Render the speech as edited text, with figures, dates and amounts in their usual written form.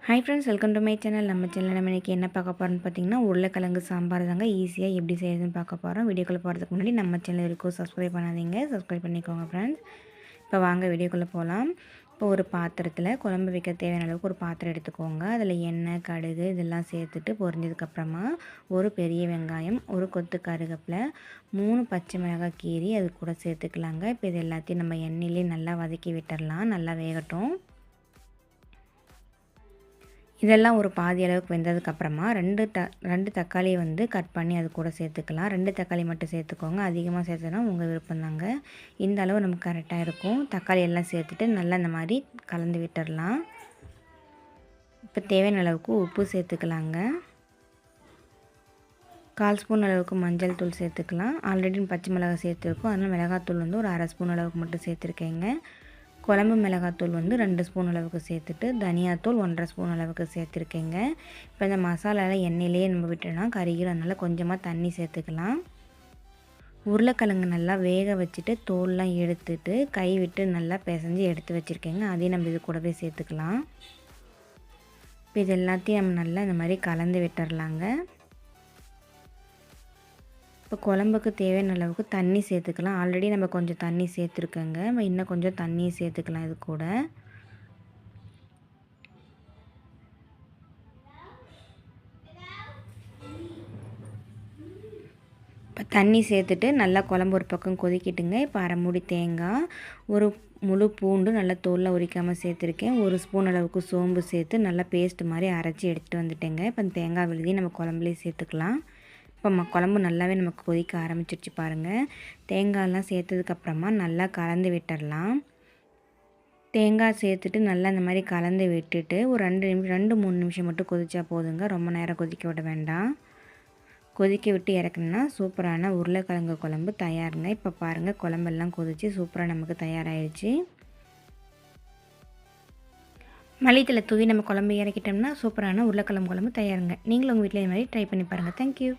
Hi friends, welcome to my channel. நம்ம சேனலில் நம்ம இன்றைக்கி என்ன பார்க்க போகிறோம்னு பார்த்தீங்கன்னா, உருளைக்கிழங்கு சாம்பார் தாங்க ஈஸியாக எப்படி செய்யுதுன்னு பார்க்க போகிறோம். வீடியோக்குள்ளே போகிறதுக்கு முன்னாடி நம்ம சேனல் இருக்கும் சப்ஸ்கிரைப் பண்ணாதீங்க, சப்ஸ்கிரைப் பண்ணிக்கோங்க ஃப்ரெண்ட்ஸ். இப்போ வாங்க வீடியோக்குள்ளே போகலாம். இப்போ ஒரு பாத்திரத்தில் குழம்பு வைக்க தேவையான அளவுக்கு ஒரு பாத்திரம் எடுத்துக்கோங்க. அதில் எண்ணெய், கடுகு இதெல்லாம் சேர்த்துட்டு பொரிஞ்சதுக்கப்புறமா ஒரு பெரிய வெங்காயம், ஒரு கொத்து கருவேப்பிலை, 3 பச்சை மிளகாய் கீரி அது கூட சேர்த்துக்கலாங்க. இப்போ இது எல்லாத்தையும் நம்ம எண்ணெயிலே நல்லா வதக்கி விட்டுடலாம், நல்லா வேகட்டும். இதெல்லாம் ஒரு பாதி அளவுக்கு வெந்ததுக்கப்புறமா ரெண்டு தக்காளியை கட் பண்ணி அது கூட சேர்த்துக்கலாம். 2 தக்காளி மட்டும் சேர்த்துக்கோங்க, அதிகமாக சேர்த்துனா உங்கள் விருப்பம்தாங்க. இந்த அளவு நமக்கு கரெக்டாக இருக்கும். தக்காளி எல்லாம் சேர்த்துட்டு நல்லா இந்த மாதிரி கலந்து விட்டுடலாம். இப்போ தேவையான அளவுக்கு உப்பு சேர்த்துக்கலாங்க. 1/4 ஸ்பூன் அளவுக்கு மஞ்சள் தூள் சேர்த்துக்கலாம். ஆல்ரெடி பச்சை மிளகாய் சேர்த்துருக்கோம், அதனால் மிளகாத்தூள் ஒரு 1/2 ஸ்பூன் அளவுக்கு மட்டும் சேர்த்துருக்கேங்க. குழம்பு மிளகாத்தூள் 2 ஸ்பூன் அளவுக்கு சேர்த்துட்டு, தனியாத்தூள் 1/2 ஸ்பூன் அளவுக்கு சேர்த்துருக்கேங்க. இப்போ இந்த மசாலாவில் எண்ணெயிலேயே நம்ம விட்டோம்னா கறிகிற, அதனால் கொஞ்சமாக தண்ணி சேர்த்துக்கலாம். உருளைக்கிழங்கு நல்லா வேக வச்சுட்டு தோல்லாம் எடுத்துட்டு கை விட்டு நல்லா பிசைஞ்சு எடுத்து வச்சுருக்கேங்க. அதையும் நம்ம இது கூடவே சேர்த்துக்கலாம். இப்போ இது எல்லாத்தையும் நம்ம நல்லா இந்த மாதிரி கலந்து விட்டுறலாங்க. இப்போ குழம்புக்கு தேவையான அளவுக்கு தண்ணி சேர்த்துக்கலாம். ஆல்ரெடி நம்ம கொஞ்சம் தண்ணி சேர்த்துருக்கோங்க, நம்ம இன்னும் கொஞ்சம் தண்ணி சேர்த்துக்கலாம் இது கூட. இப்போ தண்ணி சேர்த்துட்டு நல்லா குழம்பு ஒரு பக்கம் கொதிக்கிட்டுங்க. இப்போ 1/2 மூடி தேங்காய், ஒரு முழு பூண்டு நல்லா தோலில் உரிக்காமல் சேர்த்துருக்கேன், 1 ஸ்பூன் அளவுக்கு சோம்பு சேர்த்து நல்லா பேஸ்ட் மாதிரி அரைச்சி எடுத்துகிட்டு வந்துட்டேங்க. இப்போ அந்த தேங்காய் விழுதி நம்ம குழம்புலேயே சேர்த்துக்கலாம். இப்போ குழம்பு நல்லாவே நமக்கு கொதிக்க ஆரம்பிச்சிருச்சு பாருங்கள். தேங்காயெல்லாம் சேர்த்ததுக்கப்புறமா நல்லா கலந்து விட்டுடலாம். தேங்காய் சேர்த்துட்டு நல்லா இந்த மாதிரி கலந்து விட்டுட்டு ஒரு 2-3 நிமிஷம் மட்டும் கொதிச்சா போதுங்க, ரொம்ப நேரம் கொதிக்க விட வேண்டாம். கொதிக்க விட்டு இறக்கணுன்னா சூப்பரான உருளைக்கிழங்கு குழம்பு தயாருங்க. இப்போ பாருங்கள், குழம்பெல்லாம் கொதித்து சூப்பராக நமக்கு தயாராகிடுச்சு. மல்லித்தலை தூவி நம்ம குழம்பு இறக்கிட்டோம்னா சூப்பரான உருளைக்கிழங்கு குழம்பு தயாருங்க. நீங்களும் உங்கள் வீட்டில் இது மாதிரி ட்ரை பண்ணி பாருங்கள். தேங்க்யூ.